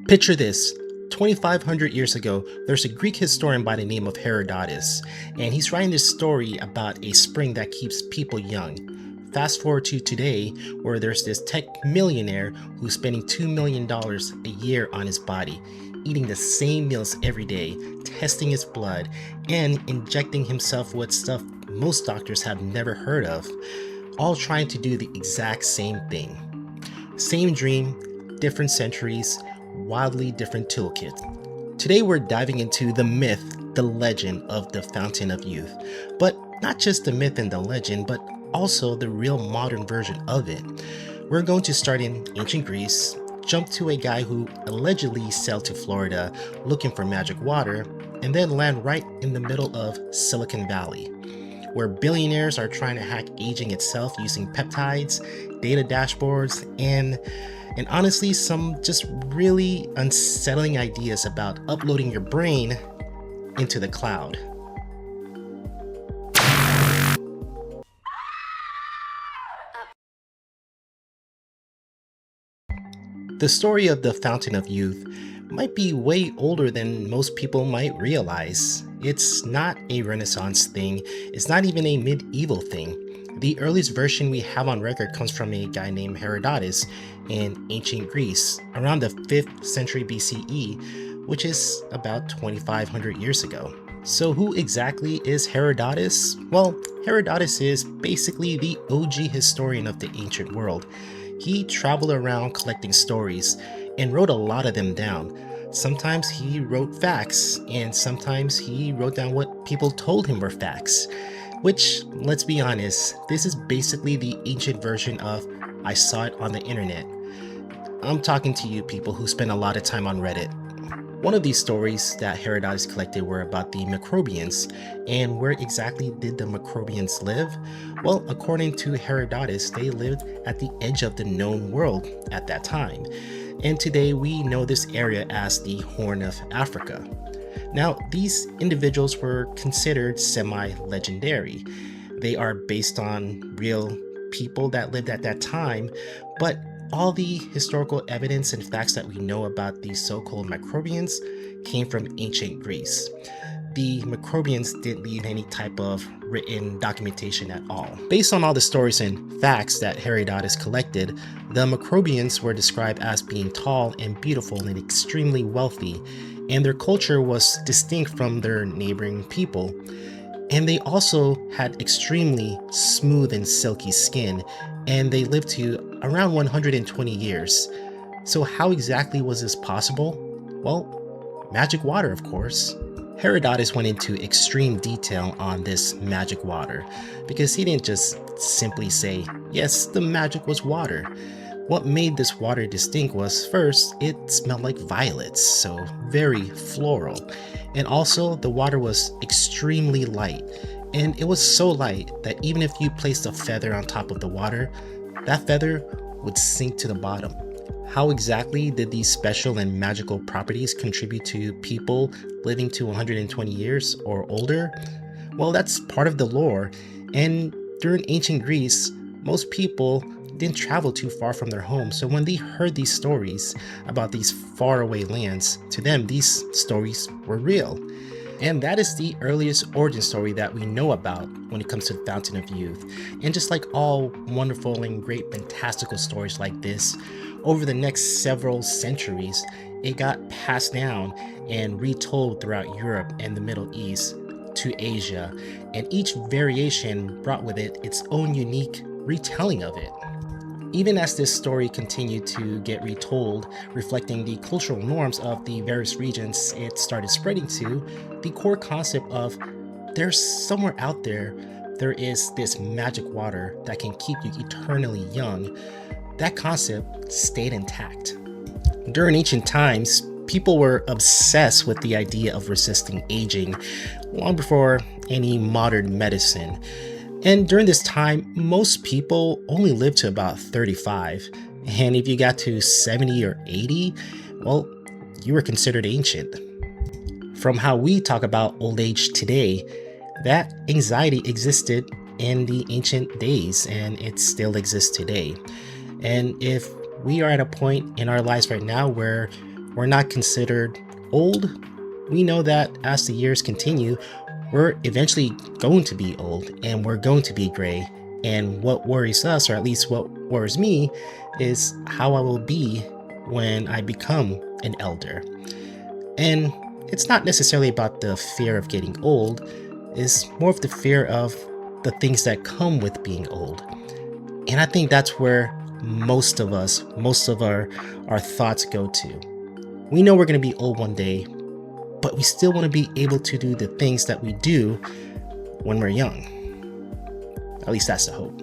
Picture this. 2,500 years ago, there's a Greek historian by the name of Herodotus, and he's writing this story about a spring that keeps people young. Fast forward to today, where there's this tech millionaire who's spending $2 million a year on his body, eating the same meals every day, testing his blood, and injecting himself with stuff most doctors have never heard of, all trying to do the exact same thing. Same dream, different centuries, wildly different toolkit. Today we're diving into the myth, the legend of the Fountain of Youth. But not just the myth and the legend, but also the real modern version of it. We're going to start in ancient Greece, jump to a guy who allegedly sailed to Florida looking for magic water, and then land right in the middle of Silicon Valley, where billionaires are trying to hack aging itself using peptides, data dashboards, and honestly some just really unsettling ideas about uploading your brain into the cloud. The story of the Fountain of Youth might be way older than most people might realize. It's not a Renaissance thing, it's not even a medieval thing. The earliest version we have on record comes from a guy named Herodotus in ancient Greece around the 5th century BCE, which is about 2,500 years ago. So who exactly is Herodotus? Well, Herodotus is basically the OG historian of the ancient world. He traveled around collecting stories and wrote a lot of them down. Sometimes he wrote facts, and sometimes he wrote down what people told him were facts. Which, let's be honest, this is basically the ancient version of I saw it on the internet. I'm talking to you people who spend a lot of time on Reddit. One of these stories that Herodotus collected were about the Microbians, and where exactly did the Microbians live? Well, according to Herodotus, they lived at the edge of the known world at that time, and today we know this area as the Horn of Africa. Now, these individuals were considered semi-legendary. They are based on real people that lived at that time, but all the historical evidence and facts that we know about these so-called Microbians came from ancient Greece. The Microbians didn't leave any type of written documentation at all. Based on all the stories and facts that Herodotus collected, the Microbians were described as being tall and beautiful and extremely wealthy, and their culture was distinct from their neighboring people. And they also had extremely smooth and silky skin, and they lived to around 120 years. So how exactly was this possible? Well, magic water, of course. Herodotus went into extreme detail on this magic water, because he didn't just simply say, yes, the magic was water. What made this water distinct was, first, it smelled like violets, so very floral. And also, the water was extremely light. And it was so light that even if you placed a feather on top of the water, that feather would sink to the bottom. How exactly did these special and magical properties contribute to people living to 120 years or older? Well, that's part of the lore. And during ancient Greece, most people didn't travel too far from their home, so when they heard these stories about these faraway lands, to them these stories were real. And that is the earliest origin story that we know about when it comes to the Fountain of Youth. And just like all wonderful and great fantastical stories like this, over the next several centuries, it got passed down and retold throughout Europe and the Middle East to Asia, and each variation brought with it its own unique retelling of it. Even as this story continued to get retold, reflecting the cultural norms of the various regions it started spreading to, the core concept of there's somewhere out there, there is this magic water that can keep you eternally young, that concept stayed intact. During ancient times, people were obsessed with the idea of resisting aging, long before any modern medicine. And during this time, most people only lived to about 35. And if you got to 70 or 80, well, you were considered ancient. From how we talk about old age today, that anxiety existed in the ancient days, and it still exists today. And if we are at a point in our lives right now where we're not considered old. We know that as the years continue, we're eventually going to be old and we're going to be gray. And what worries us, or at least what worries me, is how I will be when I become an elder. And it's not necessarily about the fear of getting old, it's more of the fear of the things that come with being old. And I think that's where most of our thoughts go to. We know we're going to be old one day, but we still want to be able to do the things that we do when we're young. At least that's the hope.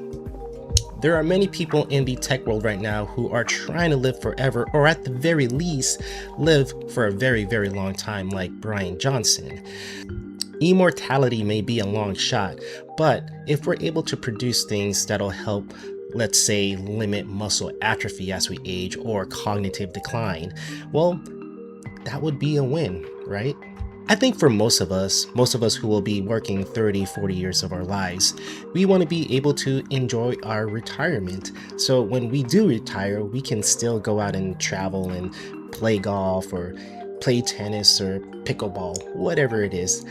There are many people in the tech world right now who are trying to live forever, or at the very least, live for a very, very long time, like Bryan Johnson. Immortality may be a long shot, but if we're able to produce things that'll help, let's say, limit muscle atrophy as we age or cognitive decline, well, that would be a win, right? I think for most of us who will be working 30, 40 years of our lives, we want to be able to enjoy our retirement. So when we do retire, we can still go out and travel and play golf or play tennis or pickleball, whatever it is.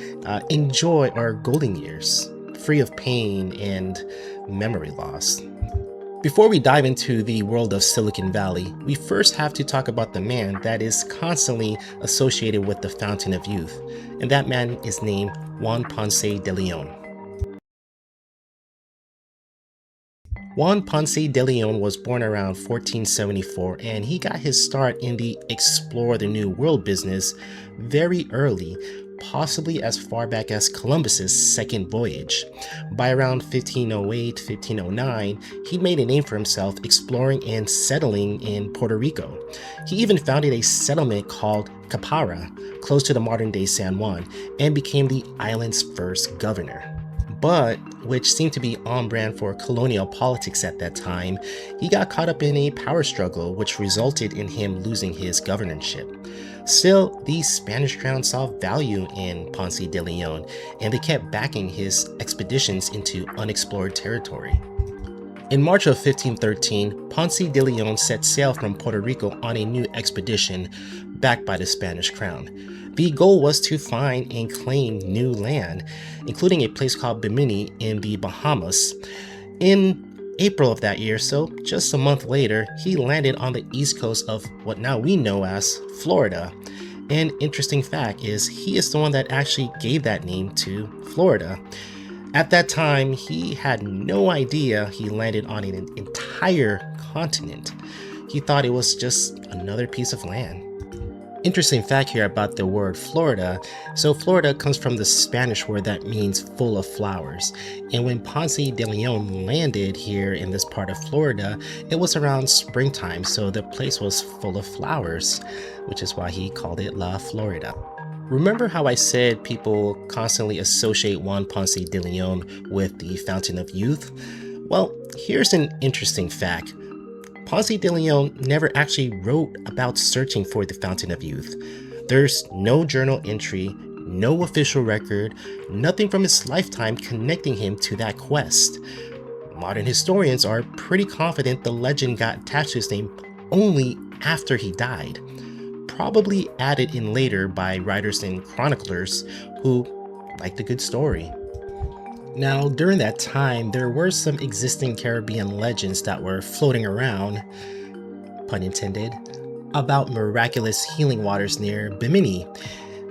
Enjoy our golden years, free of pain and memory loss. Before we dive into the world of Silicon Valley, we first have to talk about the man that is constantly associated with the Fountain of Youth, and that man is named Juan Ponce de León. Juan Ponce de León was born around 1474, and he got his start in the explore the new world business very early, possibly as far back as Columbus's second voyage. By around 1508, 1509, he made a name for himself exploring and settling in Puerto Rico. He even founded a settlement called Capara, close to the modern-day San Juan, and became the island's first governor. But, which seemed to be on brand for colonial politics at that time, he got caught up in a power struggle which resulted in him losing his governorship. Still, the Spanish crown saw value in Ponce de León, and they kept backing his expeditions into unexplored territory. In March of 1513, Ponce de León set sail from Puerto Rico on a new expedition backed by the Spanish crown. The goal was to find and claim new land, including a place called Bimini in the Bahamas. In April of that year, so just a month later, he landed on the east coast of what now we know as Florida. An interesting fact is he is the one that actually gave that name to Florida. At that time, he had no idea he landed on an entire continent. He thought it was just another piece of land. Interesting fact here about the word Florida. So Florida comes from the Spanish word that means full of flowers. And when Ponce de León landed here in this part of Florida, it was around springtime, so the place was full of flowers, which is why he called it La Florida. Remember how I said people constantly associate Juan Ponce de León with the Fountain of Youth? Well, here's an interesting fact. Ponce de León never actually wrote about searching for the Fountain of Youth. There's no journal entry, no official record, nothing from his lifetime connecting him to that quest. Modern historians are pretty confident the legend got attached to his name only after he died, probably added in later by writers and chroniclers who liked a good story. Now, during that time, there were some existing Caribbean legends that were floating around, pun intended, about miraculous healing waters near Bimini.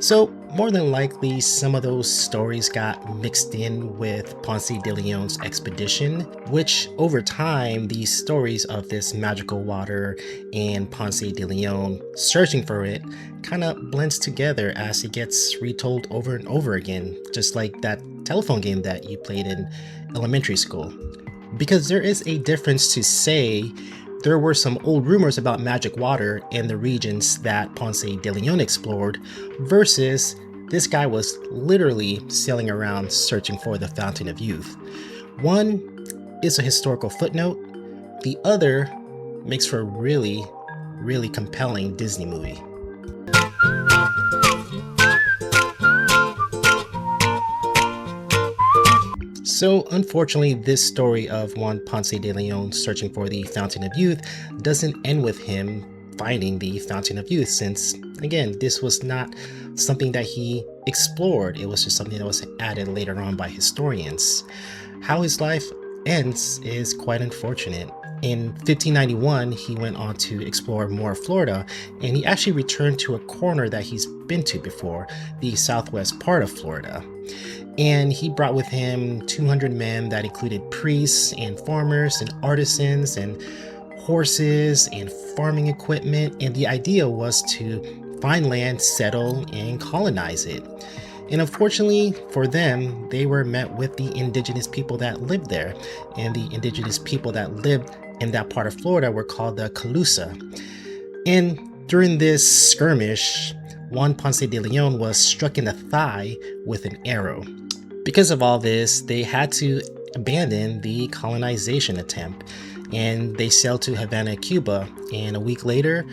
So, more than likely, some of those stories got mixed in with Ponce de León's expedition, which over time, these stories of this magical water and Ponce de León searching for it kind of blends together as it gets retold over and over again, just like that telephone game that you played in elementary school. Because there is a difference to say there were some old rumors about magic water in the regions that Ponce de León explored versus this guy was literally sailing around searching for the Fountain of Youth. One is a historical footnote, the other makes for a really, really compelling Disney movie. So unfortunately, this story of Juan Ponce de León searching for the Fountain of Youth doesn't end with him finding the Fountain of Youth, since, again, this was not something that he explored. It was just something that was added later on by historians. How his life ends is quite unfortunate. In 1591, he went on to explore more Florida, and he actually returned to a corner that he's been to before, the southwest part of Florida. And he brought with him 200 men that included priests and farmers and artisans and horses and farming equipment. And the idea was to find land, settle, and colonize it. And unfortunately for them, they were met with the indigenous people that lived there. And the indigenous people that lived in that part of Florida were called the Calusa. And during this skirmish, Juan Ponce de León was struck in the thigh with an arrow. Because of all this, they had to abandon the colonization attempt, and they sailed to Havana, Cuba. And a week later,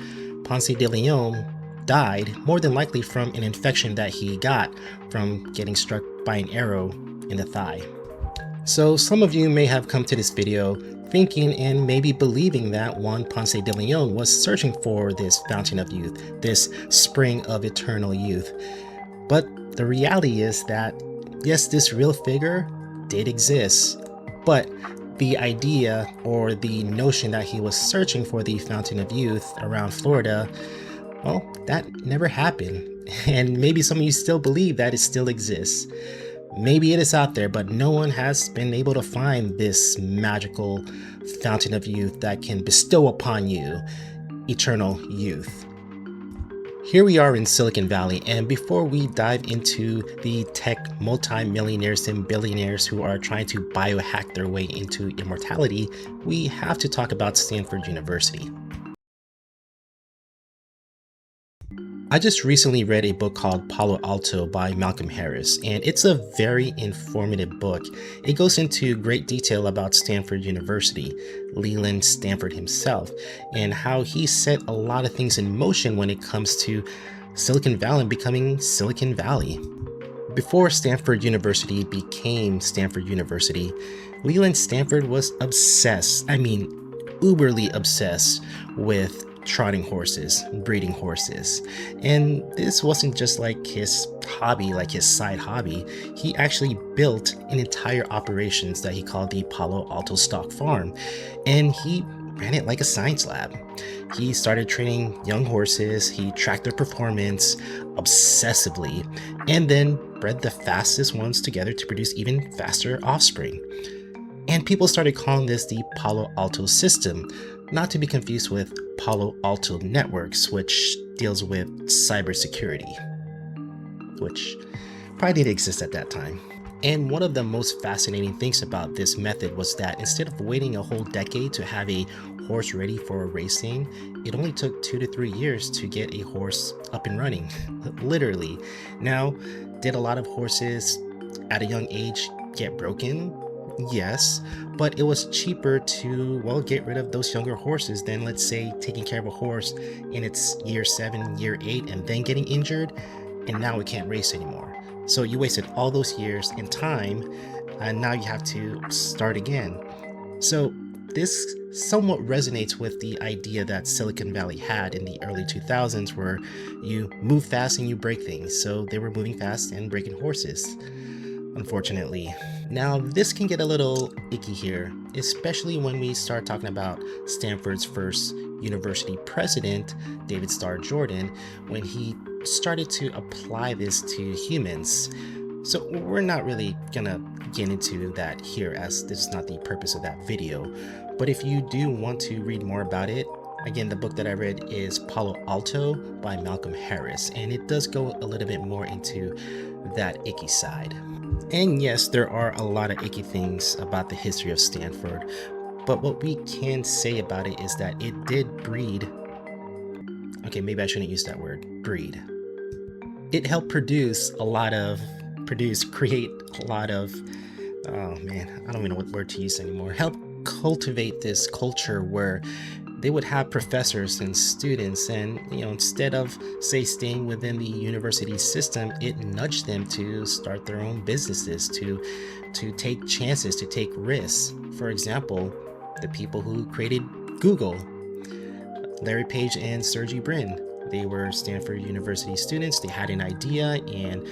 Ponce de León died, more than likely from an infection that he got from getting struck by an arrow in the thigh. So some of you may have come to this video thinking and maybe believing that Juan Ponce de León was searching for this fountain of youth, this spring of eternal youth. But the reality is that, yes, this real figure did exist, but the idea or the notion that he was searching for the fountain of youth around Florida, well, that never happened. And maybe some of you still believe that it still exists. Maybe it is out there, but no one has been able to find this magical fountain of youth that can bestow upon you eternal youth. Here we are in Silicon Valley, and before we dive into the tech multi-millionaires and billionaires who are trying to biohack their way into immortality, we have to talk about Stanford University. I just recently read a book called Palo Alto by Malcolm Harris, and it's a very informative book. It goes into great detail about Stanford University, Leland Stanford himself, and how he set a lot of things in motion when it comes to Silicon Valley becoming Silicon Valley. Before Stanford University became Stanford University, Leland Stanford was obsessed, uberly obsessed with trotting horses, breeding horses. And this wasn't just like his hobby, like his side hobby. He actually built an entire operations that he called the Palo Alto Stock Farm, and he ran it like a science lab. He started training young horses, he tracked their performance obsessively, and then bred the fastest ones together to produce even faster offspring. And people started calling this the Palo Alto system, not to be confused with Palo Alto Networks, which deals with cybersecurity, which probably didn't exist at that time. And one of the most fascinating things about this method was that instead of waiting a whole decade to have a horse ready for racing, it only took 2 to 3 years to get a horse up and running, literally. Now, did a lot of horses at a young age get broken? Yes, but it was cheaper to, well, get rid of those younger horses than, let's say, taking care of a horse in its year 7, year 8, and then getting injured, and now it can't race anymore. So you wasted all those years in time, and now you have to start again. So this somewhat resonates with the idea that Silicon Valley had in the early 2000s, where you move fast and you break things. So they were moving fast and breaking horses, unfortunately. Now, this can get a little icky here, especially when we start talking about Stanford's first university president, David Starr Jordan, when he started to apply this to humans. So we're not really gonna get into that here, as this is not the purpose of that video. But if you do want to read more about it, again, the book that I read is Palo Alto by Malcolm Harris, and it does go a little bit more into that icky side. And yes, there are a lot of icky things about the history of Stanford, but what we can say about it is that it did breed. Okay, maybe I shouldn't use that word, breed. It helped create a lot of, oh man, I don't even know what word to use anymore. Help cultivate this culture where they would have professors and students, and instead of, say, staying within the university system, it nudged them to start their own businesses, to take chances, to take risks. For example, the people who created Google Larry Page and Sergey Brin. They were Stanford University students. They had an idea, and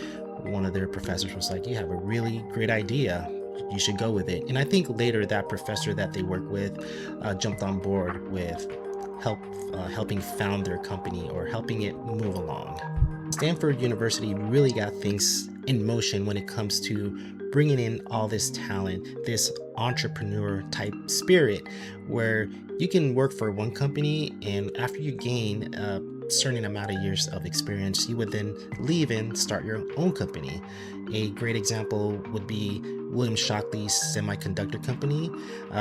one of their professors was like, "You have a really great idea. You should go with it." And I think later that professor that they worked with jumped on board with helping found their company or helping it move along. Stanford University really got things in motion when it comes to bringing in all this talent, this entrepreneur type spirit, where you can work for one company, and after you gain a certain amount of years of experience, you would then leave and start your own company. A great example would be William Shockley's semiconductor company.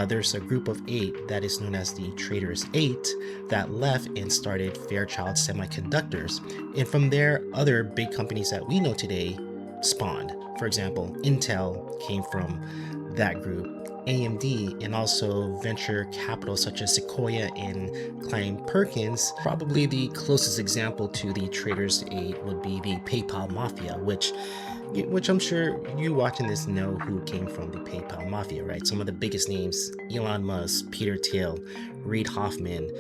There's a group of 8 that is known as the Traders 8 that left and started Fairchild Semiconductors. And from there, other big companies that we know today spawned. For example, Intel came from that group, AMD, and also venture capital such as Sequoia and Klein Perkins. Probably the closest example to the Traders 8 would be the PayPal Mafia, which I'm sure you watching this know who came from the PayPal Mafia, right? Some of the biggest names: Elon Musk, Peter Thiel, Reid Hoffman,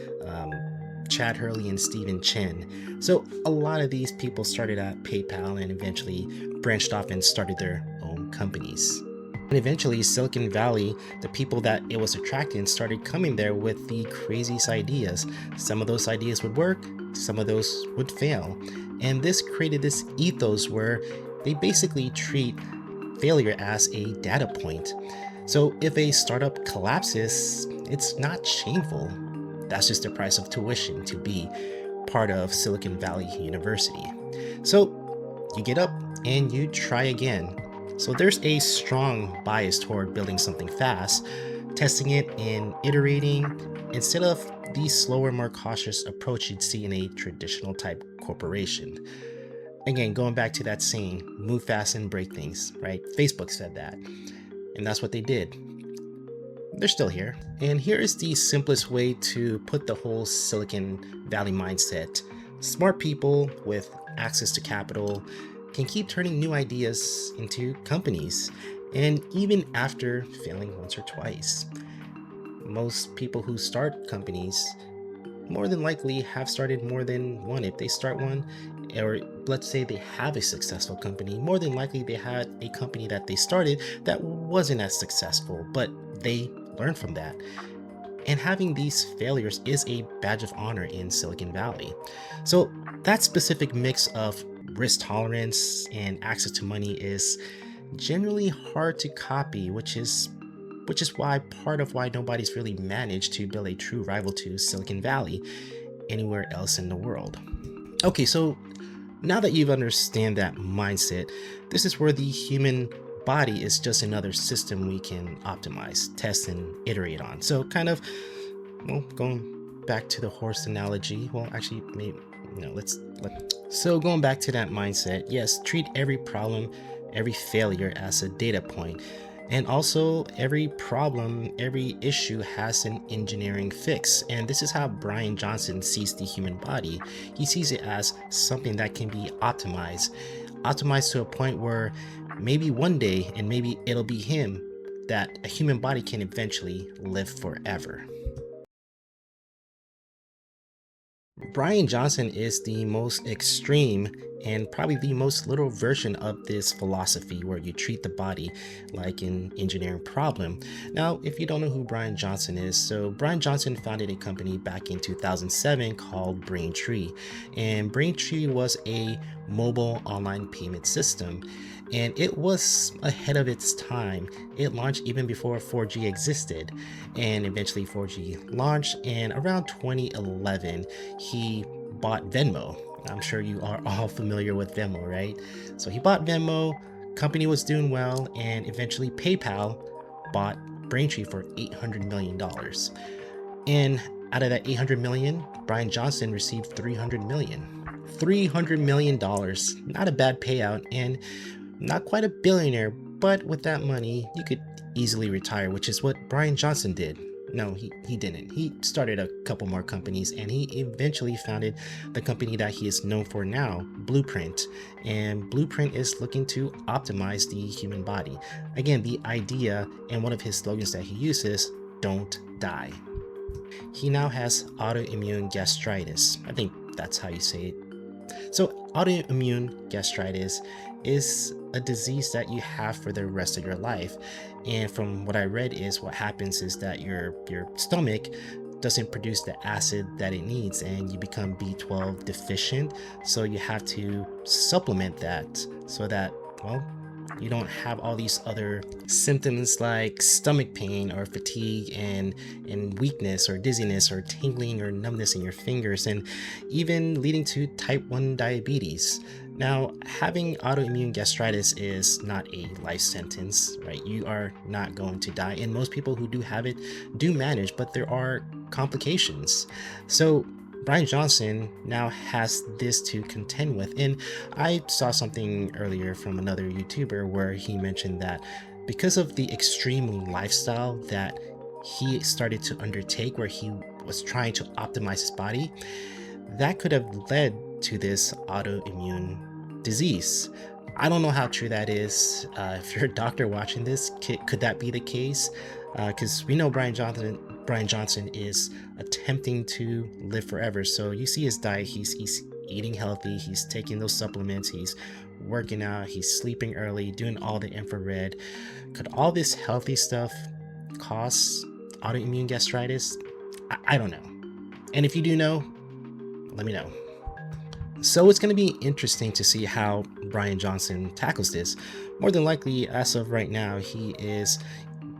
Chad Hurley, and Stephen Chen. So a lot of these people started at PayPal and eventually branched off and started their own companies. And eventually, Silicon Valley, the people that it was attracting, started coming there with the craziest ideas. Some of those ideas would work, some of those would fail. And this created this ethos where they basically treat failure as a data point. So if a startup collapses, it's not shameful. That's just the price of tuition to be part of Silicon Valley University. So you get up and you try again. So there's a strong bias toward building something fast, testing it and iterating, instead of the slower, more cautious approach you'd see in a traditional type corporation. Again, going back to that saying, move fast and break things, right? Facebook said that, and that's what they did. They're still here. And here is the simplest way to put the whole Silicon Valley mindset. Smart people with access to capital can keep turning new ideas into companies, and even after failing once or twice. Most people who start companies more than likely have started more than one. If they start one, or let's say they have a successful company, more than likely they had a company that they started that wasn't as successful, but they learned from that. And having these failures is a badge of honor in Silicon Valley. So that specific mix of risk tolerance and access to money is generally hard to copy, which is why part of why nobody's really managed to build a true rival to Silicon Valley anywhere else in the world. Okay, so now that you've understand that mindset, this is where the human body is just another system we can optimize, test, and iterate on. So kind of, well, going back to the horse analogy, well, actually, maybe, so going back to that mindset, yes, treat every problem, every failure as a data point. And also, every problem, every issue has an engineering fix. And this is how Bryan Johnson sees the human body. He sees it as something that can be optimized to a point where maybe one day, and maybe it'll be him, that a human body can eventually live forever. Bryan Johnson is the most extreme and probably the most literal version of this philosophy where you treat the body like an engineering problem. Now, if you don't know who Bryan Johnson is, so Bryan Johnson founded a company back in 2007 called Braintree. And Braintree was a mobile online payment system, and it was ahead of its time. It launched even before 4G existed, and eventually 4G launched. And around 2011, he bought Venmo. I'm sure you are all familiar with Venmo, right? So he bought Venmo, company was doing well, and eventually PayPal bought Braintree for $800 million. And out of that 800 million, Bryan Johnson received 300 million. $300 million, not a bad payout, and not quite a billionaire, but with that money, you could easily retire, which is what Bryan Johnson did. No, he didn't. He started a couple more companies, and he eventually founded the company that he is known for now, Blueprint. And Blueprint is looking to optimize the human body. Again, the idea and one of his slogans that he uses, don't die. He now has autoimmune gastritis. I think that's how you say it. So, autoimmune gastritis is a disease that you have for the rest of your life. And from what I read is what happens is that your stomach doesn't produce the acid that it needs and you become B12 deficient. So you have to supplement that so that, well, you don't have all these other symptoms like stomach pain or fatigue and weakness or dizziness or tingling or numbness in your fingers, and even leading to type 1 diabetes. Now, having autoimmune gastritis is not a life sentence, right? You are not going to die, and most people who do have it do manage, but there are complications. So Bryan Johnson now has this to contend with. And I saw something earlier from another YouTuber where he mentioned that because of the extreme lifestyle that he started to undertake, where he was trying to optimize his body, that could have led to this autoimmune disease. I don't know how true that is. If you're a doctor watching this, could that be the case? Because we know Bryan Johnson is attempting to live forever. So you see his diet, he's eating healthy, he's taking those supplements, he's working out, he's sleeping early, doing all the infrared. Could all this healthy stuff cause autoimmune gastritis? I don't know. And if you do know, let me know. So it's going to be interesting to see how Bryan Johnson tackles this. More than likely, as of right now, he is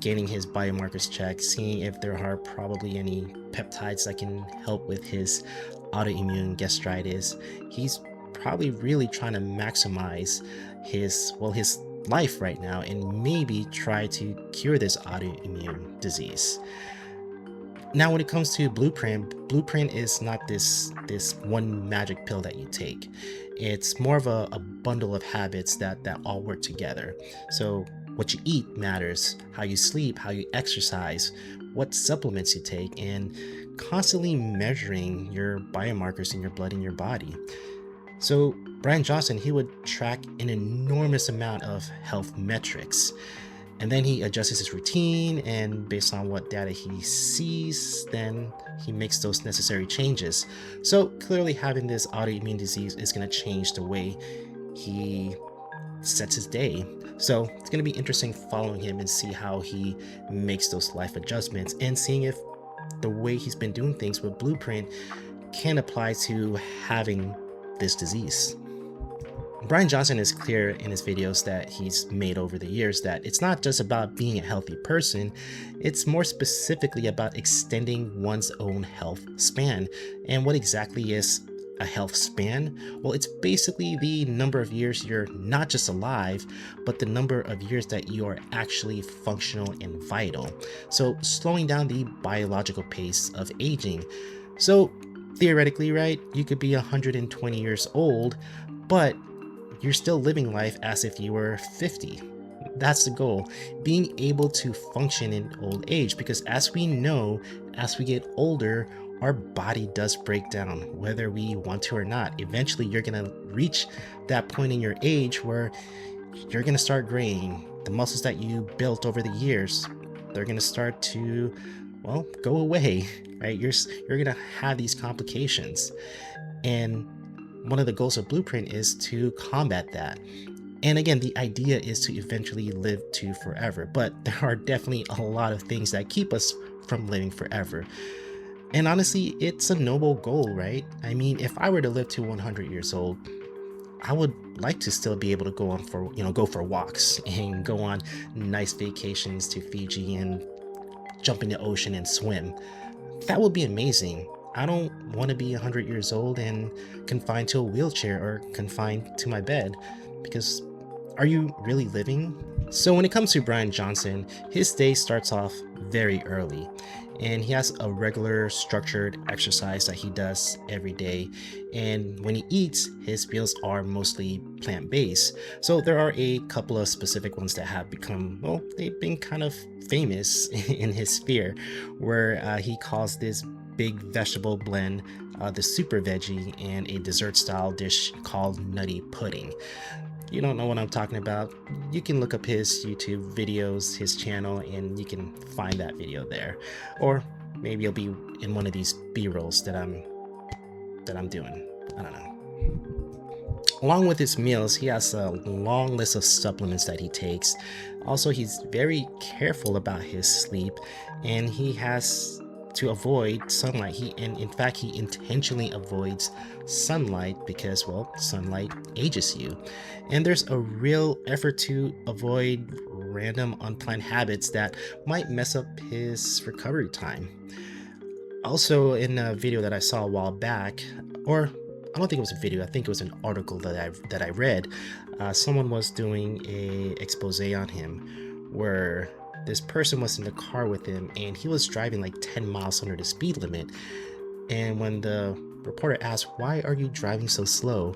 getting his biomarkers checked, seeing if there are probably any peptides that can help with his autoimmune gastritis. He's probably really trying to maximize his life right now and maybe try to cure this autoimmune disease. Now, when it comes to Blueprint is not this one magic pill that you take. It's more of a bundle of habits that all work together. So what you eat matters, how you sleep, how you exercise, what supplements you take, and constantly measuring your biomarkers in your blood and your body. So Bryan Johnson, he would track an enormous amount of health metrics. And then he adjusts his routine, and based on what data he sees, then he makes those necessary changes. So clearly having this autoimmune disease is going to change the way he sets his day. So it's going to be interesting following him and see how he makes those life adjustments and seeing if the way he's been doing things with Blueprint can apply to having this disease. Bryan Johnson is clear in his videos that he's made over the years that it's not just about being a healthy person, it's more specifically about extending one's own health span. And what exactly is a health span? Well, it's basically the number of years you're not just alive, but the number of years that you are actually functional and vital. So slowing down the biological pace of aging. So theoretically, right, you could be 120 years old, but you're still living life as if you were 50. That's the goal, being able to function in old age, because as we know, as we get older, our body does break down, whether we want to or not. Eventually, you're going to reach that point in your age where you're going to start graying. The muscles that you built over the years, they're going to start to, well, go away, right? You're going to have these complications. And one of the goals of Blueprint is to combat that. And again, the idea is to eventually live to forever, but there are definitely a lot of things that keep us from living forever. And honestly, it's a noble goal, right? I mean, if I were to live to 100 years old, I would like to still be able to go for walks and go on nice vacations to Fiji and jump in the ocean and swim. That would be amazing. I don't want to be 100 years old and confined to a wheelchair or confined to my bed, because are you really living? So when it comes to Bryan Johnson, his day starts off very early, and he has a regular structured exercise that he does every day. And when he eats, his meals are mostly plant-based. So there are a couple of specific ones that have become, well, they've been kind of famous in his sphere, where he calls this big vegetable blend the super veggie, and a dessert style dish called nutty pudding. You don't know what I'm talking about, you can look up his YouTube videos, his channel, and you can find that video there. Or Maybe it'll be in one of these B-rolls that I'm doing. I don't know. Along with his meals, he has a long list of supplements that he takes. Also, he's very careful about his sleep, and he has to avoid sunlight. In fact, he intentionally avoids sunlight because, well, sunlight ages you. And there's a real effort to avoid random unplanned habits that might mess up his recovery time. Also, in a video that I saw a while back, or I don't think it was a video, I think it was an article that I read, someone was doing a expose on him where this person was in the car with him and he was driving like 10 miles under the speed limit. And when the reporter asked, "Why are you driving so slow?"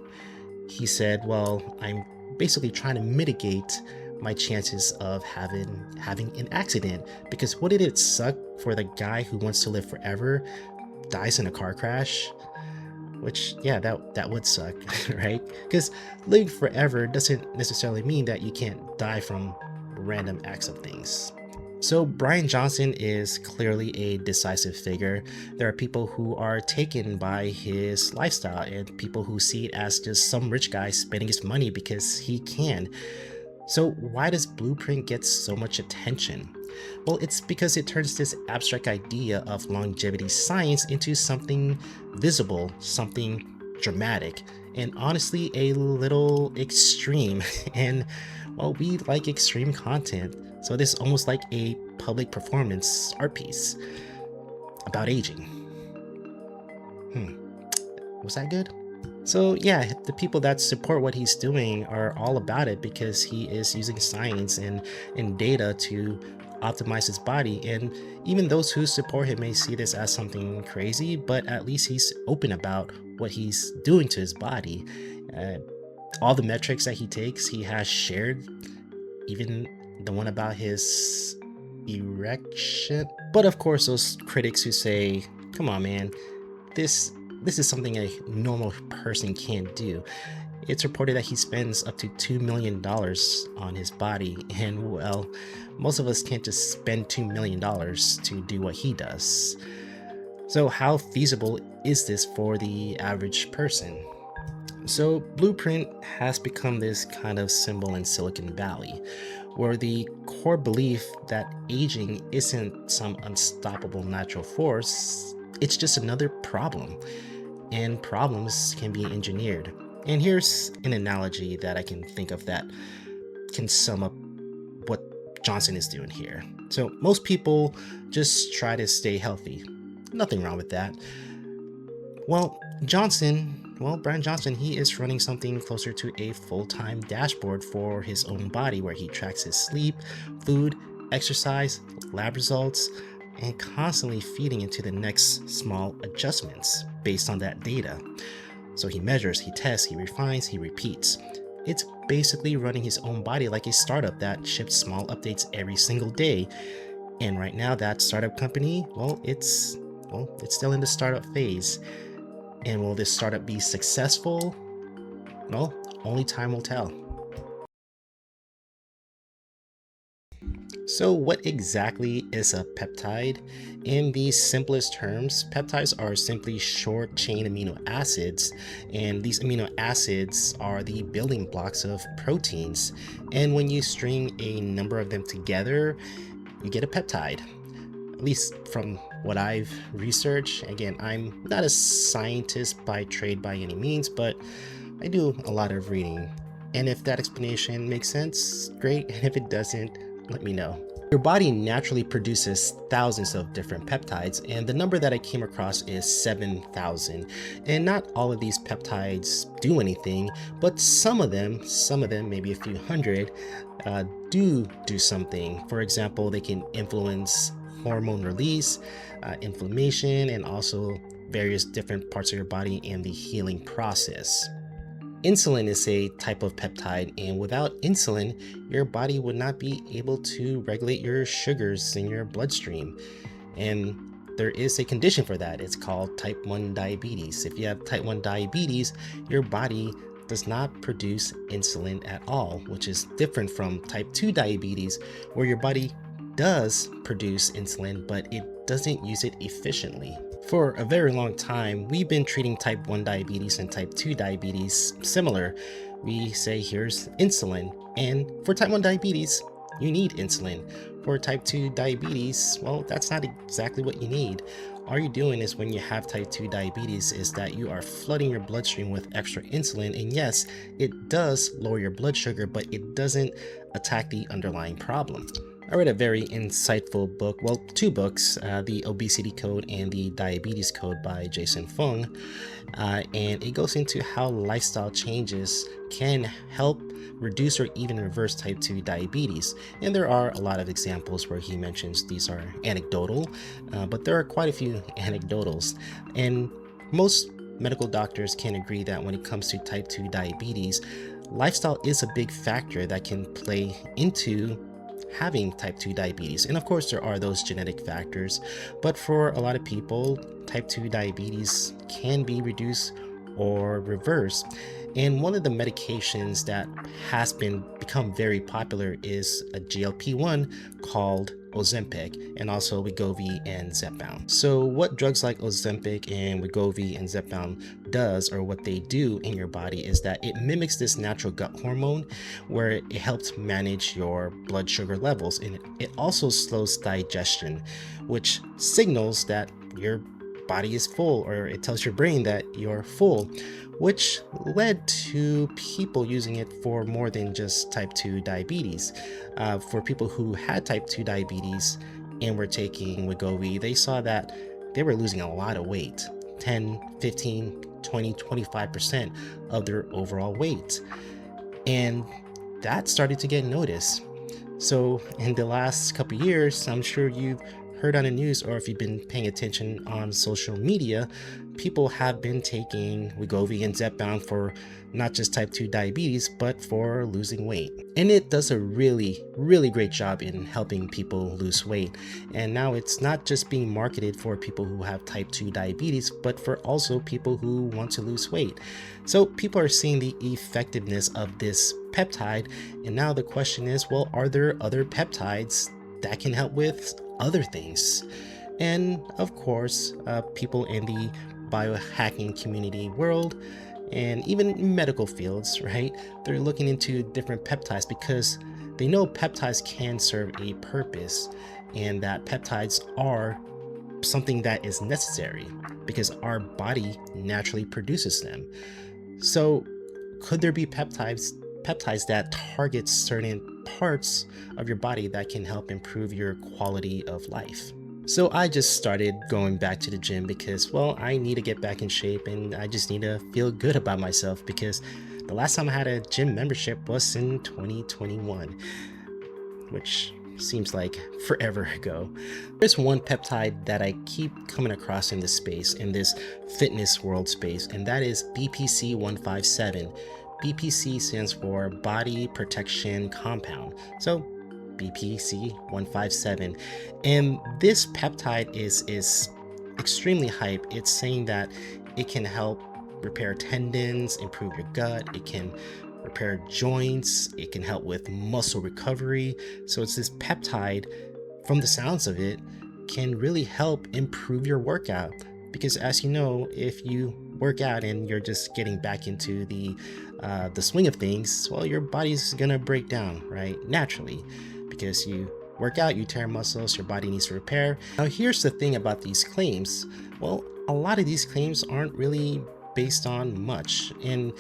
he said, "Well, I'm basically trying to mitigate my chances of having an accident, because wouldn't it suck for the guy who wants to live forever dies in a car crash?" Which, yeah, that would suck, right? Because living forever doesn't necessarily mean that you can't die from random acts of things. So Bryan Johnson is clearly a decisive figure. There are people who are taken by his lifestyle and people who see it as just some rich guy spending his money because he can. So why does Blueprint get so much attention? Well, it's because it turns this abstract idea of longevity science into something visible, something dramatic, and honestly a little extreme. And well, we like extreme content, so this is almost like a public performance art piece about aging. Was that good? So yeah, the people that support what he's doing are all about it because he is using science and data to optimize his body. And even those who support him may see this as something crazy, but at least he's open about what he's doing to his body. All the metrics that he takes, he has shared, even the one about his erection. But of course, those critics who say, "Come on, man, this is something a normal person can't do." It's reported that he spends up to $2 million on his body, and well, most of us can't just spend $2 million to do what he does. So how feasible is this for the average person? So Blueprint has become this kind of symbol in Silicon Valley, where the core belief that aging isn't some unstoppable natural force, it's just another problem. And problems can be engineered. And here's an analogy that I can think of that can sum up what Johnson is doing here. So most people just try to stay healthy. Nothing wrong with that. Well, Bryan Johnson, he is running something closer to a full-time dashboard for his own body where he tracks his sleep, food, exercise, lab results, and constantly feeding into the next small adjustments based on that data. So he measures, he tests, he refines, he repeats. It's basically running his own body like a startup that ships small updates every single day. And right now that startup company, it's still in the startup phase. And will this startup be successful? Well, only time will tell. So what exactly is a peptide? In the simplest terms, peptides are simply short chain amino acids, and these amino acids are the building blocks of proteins. And when you string a number of them together, you get a peptide. At least from what I've researched. Again, I'm not a scientist by trade by any means, but I do a lot of reading. And if that explanation makes sense, great. And if it doesn't, let me know. Your body naturally produces thousands of different peptides, and the number that I came across is 7,000. And not all of these peptides do anything, but some of them, maybe a few hundred, do something. For example, they can influence hormone release, inflammation, and also various different parts of your body and the healing process. Insulin is a type of peptide, and without insulin, your body would not be able to regulate your sugars in your bloodstream. And there is a condition for that. It's called type 1 diabetes. If you have type 1 diabetes, your body does not produce insulin at all, which is different from type 2 diabetes, where your body does produce insulin, but it doesn't use it efficiently. For a very long time, we've been treating type 1 diabetes and type 2 diabetes similar. We say here's insulin, and for type 1 diabetes, you need insulin. For type 2 diabetes, well, that's not exactly what you need. All you're doing is when you have type 2 diabetes is that you are flooding your bloodstream with extra insulin, and yes, it does lower your blood sugar, but it doesn't attack the underlying problem. I read a very insightful book, well, two books, The Obesity Code and The Diabetes Code by Jason Fung, and it goes into how lifestyle changes can help reduce or even reverse type 2 diabetes. And there are a lot of examples where he mentions these are anecdotal, but there are quite a few anecdotals. And most medical doctors can agree that when it comes to type 2 diabetes, lifestyle is a big factor that can play into having type 2 diabetes. And of course, there are those genetic factors, but for a lot of people, type 2 diabetes can be reduced or reversed. And one of the medications that has become very popular is a GLP-1 called Ozempic, and also Wegovy and Zepbound. So what drugs like Ozempic and Wegovy and Zepbound does, or what they do in your body, is that it mimics this natural gut hormone where it helps manage your blood sugar levels, and it also slows digestion, which signals that your body is full, or it tells your brain that you're full, which led to people using it for more than just type 2 diabetes. For people who had type 2 diabetes and were taking Wegovy, they saw that they were losing a lot of weight, 10, 15, 20, 25% of their overall weight. And that started to get noticed. So in the last couple of years, I'm sure you've heard on the news, or if you've been paying attention on social media, people have been taking Wegovy and Zepbound for not just type 2 diabetes, but for losing weight. And it does a really, really great job in helping people lose weight. And now it's not just being marketed for people who have type 2 diabetes, but for also people who want to lose weight. So people are seeing the effectiveness of this peptide. And now the question is, well, are there other peptides that can help with other things? And of course, people in the biohacking community world and even medical fields, right? They're looking into different peptides because they know peptides can serve a purpose, and that peptides are something that is necessary because our body naturally produces them. So could there be peptides that target certain parts of your body that can help improve your quality of life? So I just started going back to the gym because, well, I need to get back in shape, and I just need to feel good about myself, because the last time I had a gym membership was in 2021, which seems like forever ago. There's one peptide that I keep coming across in this space, in this fitness world space, and that is BPC 157. BPC stands for Body Protection Compound. So BPC 157. And this peptide is extremely hype. It's saying that it can help repair tendons, improve your gut, it can repair joints, it can help with muscle recovery. So it's this peptide, from the sounds of it, can really help improve your workout. Because as you know, if you work out and you're just getting back into the swing of things, well, your body's gonna break down, right? Naturally, because you work out, you tear muscles, your body needs to repair. Now, here's the thing about these claims. Well, a lot of these claims aren't really based on much, and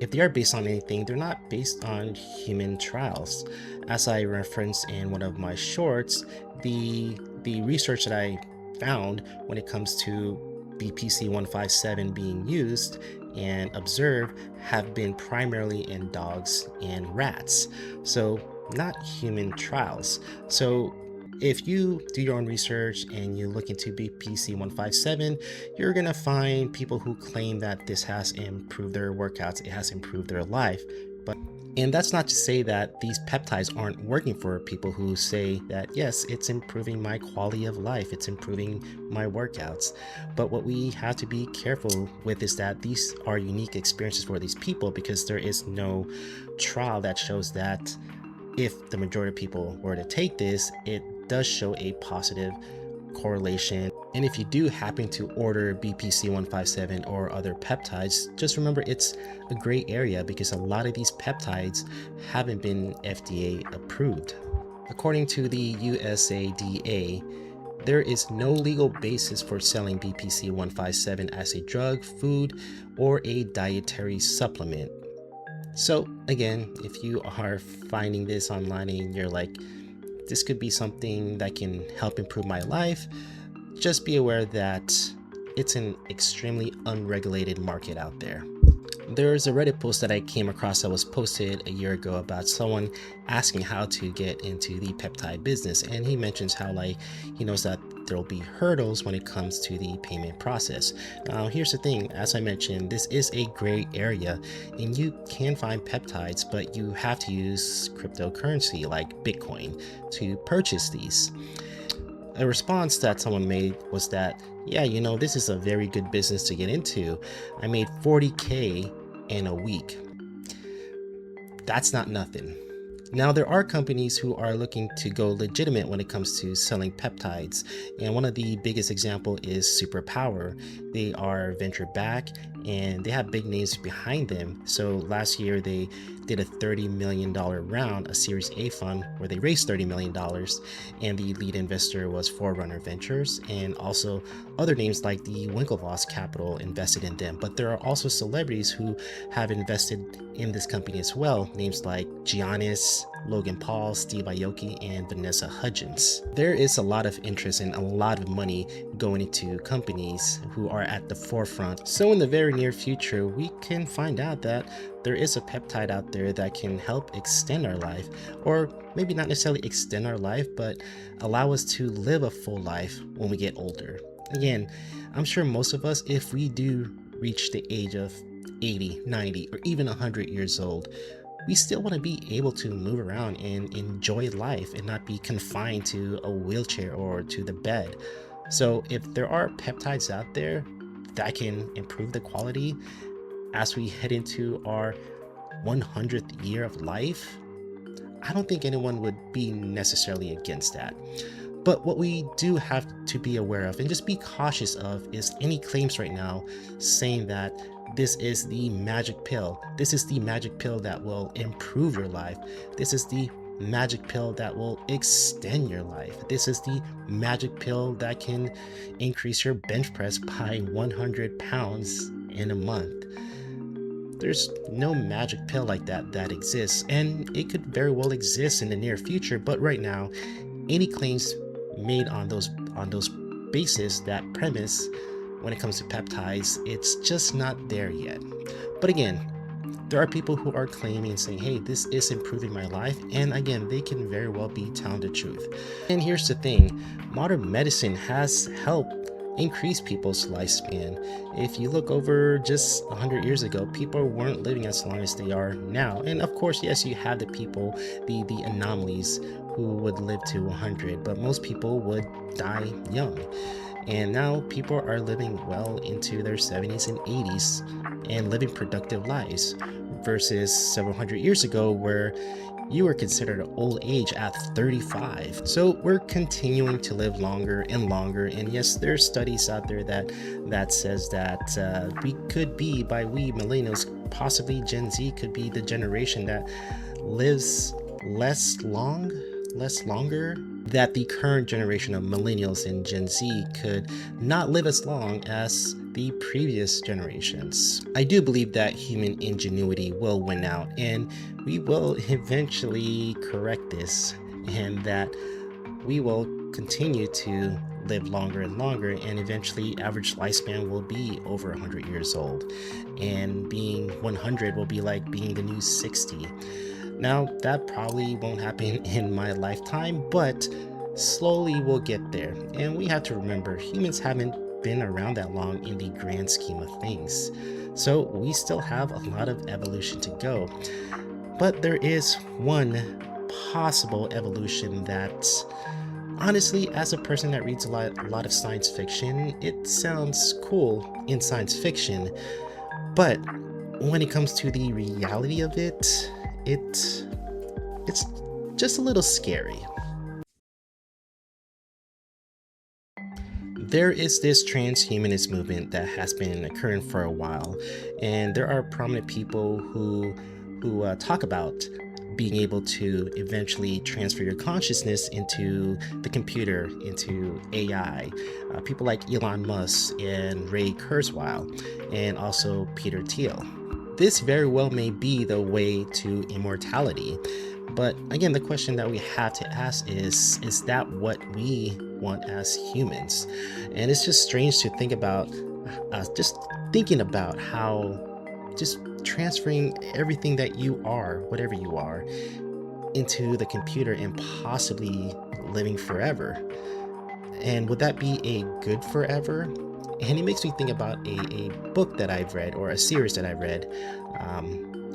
if they are based on anything, they're not based on human trials. As I referenced in one of my shorts, the research that I found when it comes to BPC 157 being used and observed have been primarily in dogs and rats, so not human trials. So if you do your own research and you look into BPC 157, you're gonna find people who claim that this has improved their workouts, it has improved their life. And that's not to say that these peptides aren't working for people who say that, yes, it's improving my quality of life, it's improving my workouts. But what we have to be careful with is that these are unique experiences for these people, because there is no trial that shows that if the majority of people were to take this, it does show a positive correlation. And if you do happen to order BPC 157 or other peptides, just remember it's a gray area because a lot of these peptides haven't been FDA approved. According to the USADA, there is no legal basis for selling BPC 157 as a drug, food, or a dietary supplement. So again, if you are finding this online and you're like, this could be something that can help improve my life, just be aware that it's an extremely unregulated market out there. There's a Reddit post that I came across that was posted a year ago about someone asking how to get into the peptide business, and he mentions how he knows that there'll be hurdles when it comes to the payment process. Now here's the thing, as I mentioned, this is a gray area and you can find peptides, but you have to use cryptocurrency like Bitcoin to purchase these. A response that someone made was that, yeah, this is a very good business to get into. I made $40K in a week. That's not nothing. Now, there are companies who are looking to go legitimate when it comes to selling peptides, and one of the biggest example is Superpower. They are venture backed and they have big names behind them. So last year they did a $30 million round, a Series A fund where they raised $30 million, and the lead investor was Forerunner Ventures, and also other names like the Winklevoss Capital invested in them. But there are also celebrities who have invested in this company as well, names like Giannis, Logan Paul, Steve Aoki, and Vanessa Hudgens. There is a lot of interest and a lot of money going into companies who are at the forefront. So in the very near future, we can find out that there is a peptide out there that can help extend our life, or maybe not necessarily extend our life, but allow us to live a full life when we get older. Again, I'm sure most of us, if we do reach the age of 80, 90, or even 100 years old, we still want to be able to move around and enjoy life and not be confined to a wheelchair or to the bed. So if there are peptides out there that can improve the quality as we head into our 100th year of life, I don't think anyone would be necessarily against that. But what we do have to be aware of and just be cautious of is any claims right now saying that this is the magic pill. This is the magic pill that will improve your life. This is the magic pill that will extend your life. This is the magic pill that can increase your bench press by 100 pounds in a month. There's no magic pill like that exists, and it could very well exist in the near future, but right now, any claims made on those basis, that premise, when it comes to peptides, it's just not there yet. But again, there are people who are claiming and saying, hey, this is improving my life, and again, they can very well be telling the truth. And here's the thing, modern medicine has helped increase people's lifespan. If you look over just 100 years ago, people weren't living as long as they are now. And of course, yes, you have the people, the anomalies who would live to 100, but most people would die young. And now people are living well into their 70s and 80s and living productive lives versus several hundred years ago where you were considered old age at 35. So we're continuing to live longer and longer. And yes, there's studies out there that says that we could be, by we millennials, possibly Gen Z could be the generation that lives longer, that the current generation of millennials and Gen Z could not live as long as the previous generations. I do believe that human ingenuity will win out, and we will eventually correct this, and that we will continue to live longer and longer, and eventually average lifespan will be over 100 years old, and being 100 will be like being the new 60. Now, that probably won't happen in my lifetime, but slowly we'll get there. And we have to remember, humans haven't been around that long in the grand scheme of things. So we still have a lot of evolution to go. But there is one possible evolution that, honestly, as a person that reads a lot of science fiction, it sounds cool in science fiction. But when it comes to the reality of it, it's just a little scary. There is this transhumanist movement that has been occurring for a while, and there are prominent people who talk about being able to eventually transfer your consciousness into the computer, into AI. People like Elon Musk and Ray Kurzweil, and also Peter Thiel. This very well may be the way to immortality. But again, the question that we have to ask is that what we want as humans? And it's just strange to think about, just thinking about how just transferring everything that you are, whatever you are, into the computer and possibly living forever. And would that be a good forever? And it makes me think about a book that I've read, or a series that I've read.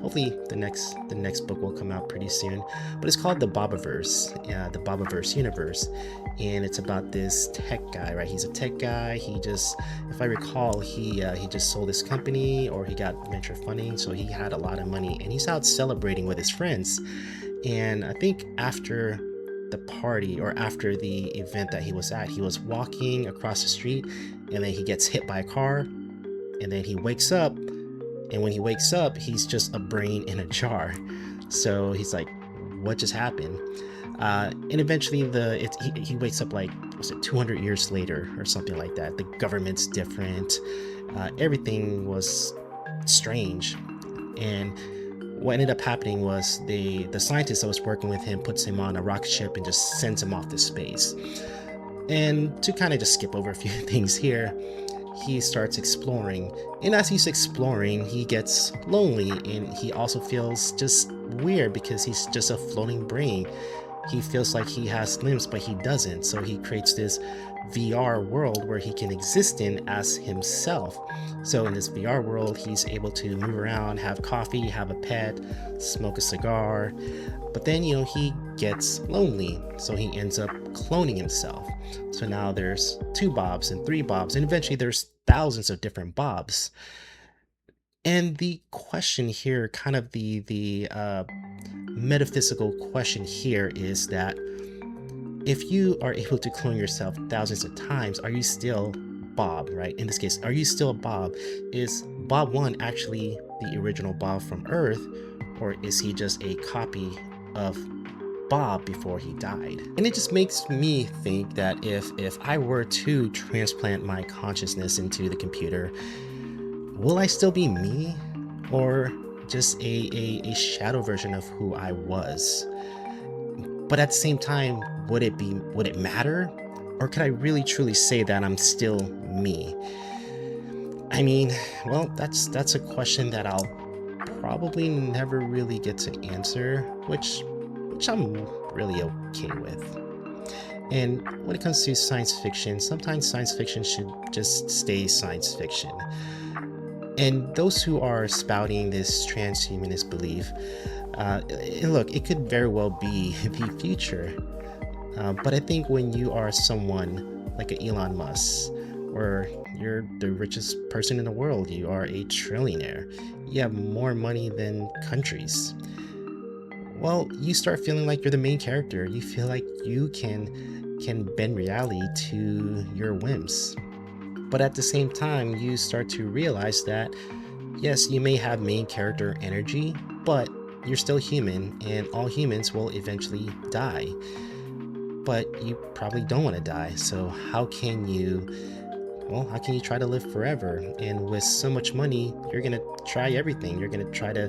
Hopefully the next book will come out pretty soon. But it's called the Bobiverse universe. And it's about this tech guy, right? He's a tech guy. He just, if I recall, he just sold his company, or he got venture funding, so he had a lot of money, and he's out celebrating with his friends. And I think after the party, or after the event that he was at, he was walking across the street, and then he gets hit by a car, and then he wakes up, and when he wakes up, he's just a brain in a jar. So he's like, what just happened? And eventually he wakes up, like, was it 200 years later or something like that. The government's different. Everything was strange. And what ended up happening was the scientist that was working with him puts him on a rocket ship and just sends him off to space. And to kind of just skip over a few things here, he starts exploring. And as he's exploring, he gets lonely, and he also feels just weird because he's just a floating brain. He feels like he has limbs, but he doesn't. So he creates this VR world where he can exist in as himself. So in this VR world, he's able to move around, have coffee, have a pet, smoke a cigar. But then, he gets lonely. So he ends up cloning himself. So now there's 2 Bobs and 3 Bobs, and eventually there's thousands of different Bobs. And the question here, kind of the metaphysical question here, is that if you are able to clone yourself thousands of times, are you still Bob, right? In this case, are you still Bob? Is Bob 1 actually the original Bob from Earth, or is he just a copy of Bob before he died? And it just makes me think that if I were to transplant my consciousness into the computer, will I still be me, or just a shadow version of who I was? But at the same time, would it matter? Or could I really truly say that I'm still me? I mean, well, that's a question that I'll probably never really get to answer, which I'm really okay with. And when it comes to science fiction, sometimes science fiction should just stay science fiction. And those who are spouting this transhumanist belief, look, it could very well be the future. But I think when you are someone like an Elon Musk, or you're the richest person in the world, you are a trillionaire, you have more money than countries, well, you start feeling like you're the main character. You feel like you can bend reality to your whims. But at the same time, you start to realize that, yes, you may have main character energy, but you're still human, and all humans will eventually die. But you probably don't want to die, so how can you try to live forever? And with so much money, you're gonna try everything. You're gonna try to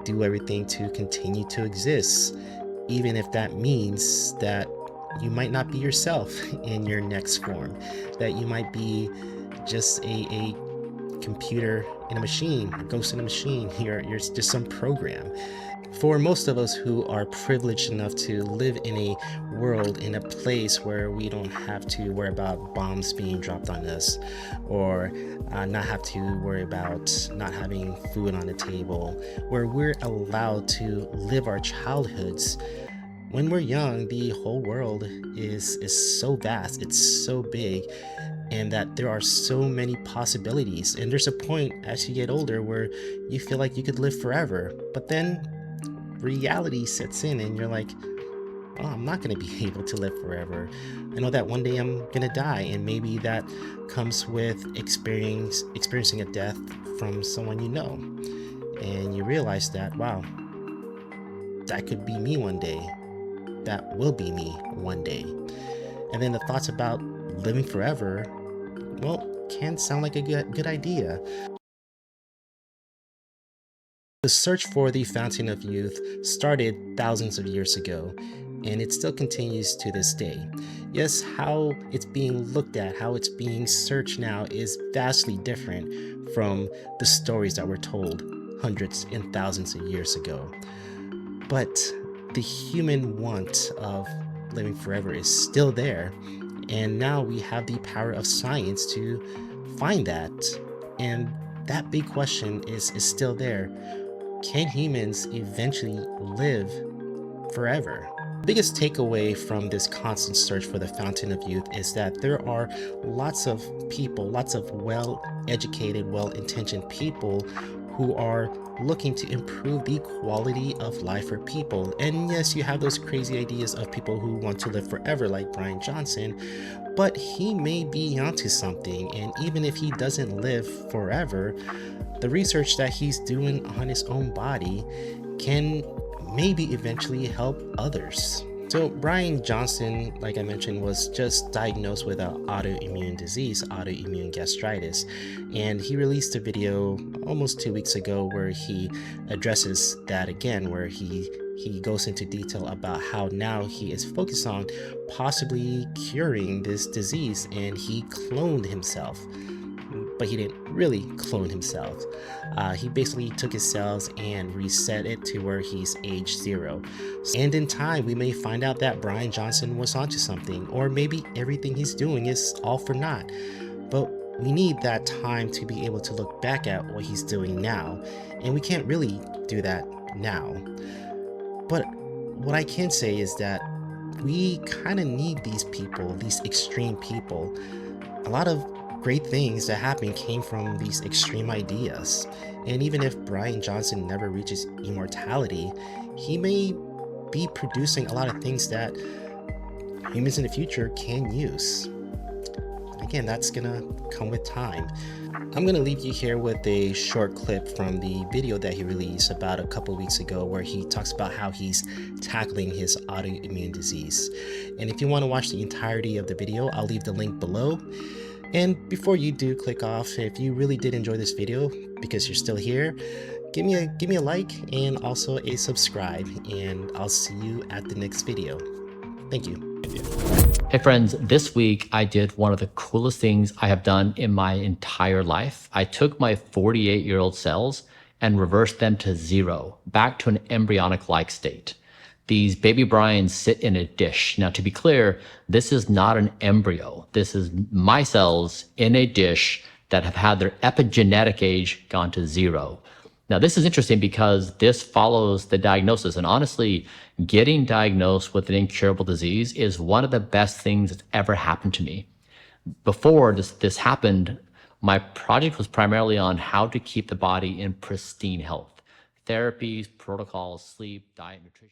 do everything to continue to exist, even if that means that you might not be yourself in your next form, that you might be just a computer in a machine, a ghost in a machine. You're just some program. For most of us who are privileged enough to live in a world, in a place where we don't have to worry about bombs being dropped on us, or not have to worry about not having food on the table, where we're allowed to live our childhoods. When we're young, the whole world is so vast, it's so big, and that there are so many possibilities. And there's a point as you get older where you feel like you could live forever, but then reality sets in and you're like, well, I'm not going to be able to live forever. I know that one day I'm going to die, and maybe that comes with experiencing a death from someone you know. And you realize that, wow, that could be me one day. That will be me one day. And then the thoughts about living forever, well, can sound like a good idea. The search for the Fountain of Youth started thousands of years ago, and it still continues to this day. Yes, how it's being looked at, how it's being searched now is vastly different from the stories that were told hundreds and thousands of years ago. But the human want of living forever is still there, and now we have the power of science to find that. And that big question is still there. Can humans eventually live forever? The biggest takeaway from this constant search for the Fountain of Youth is that there are lots of people, lots of well-educated, well-intentioned people who are looking to improve the quality of life for people. And yes, you have those crazy ideas of people who want to live forever, like Bryan Johnson, but he may be onto something. And even if he doesn't live forever, the research that he's doing on his own body can maybe eventually help others. So Bryan Johnson, like I mentioned, was just diagnosed with an autoimmune disease, autoimmune gastritis, and he released a video almost 2 weeks ago where he addresses that again, where he goes into detail about how now he is focused on possibly curing this disease, and he cloned himself. But he didn't really clone himself. He basically took his cells and reset it to where he's age 0. And in time, we may find out that Bryan Johnson was onto something, or maybe everything he's doing is all for naught. But we need that time to be able to look back at what he's doing now, and we can't really do that now. But what I can say is that we kind of need these people, these extreme people. A lot of great things that happen came from these extreme ideas. And even if Bryan Johnson never reaches immortality, he may be producing a lot of things that humans in the future can use. Again, that's gonna come with time. I'm gonna leave you here with a short clip from the video that he released about a couple weeks ago, where he talks about how he's tackling his autoimmune disease. And if you want to watch the entirety of the video, I'll leave the link below. And before you do click off, if you really did enjoy this video, because you're still here, give me a like and also a subscribe, and I'll see you at the next video. Thank you. Hey friends, this week I did one of the coolest things I have done in my entire life. I took my 48-year-old cells and reversed them to 0, back to an embryonic-like state. These baby Bryans sit in a dish. Now, to be clear, this is not an embryo. This is my cells in a dish that have had their epigenetic age gone to 0. Now, this is interesting because this follows the diagnosis. And honestly, getting diagnosed with an incurable disease is one of the best things that's ever happened to me. Before this happened, my project was primarily on how to keep the body in pristine health. Therapies, protocols, sleep, diet, nutrition.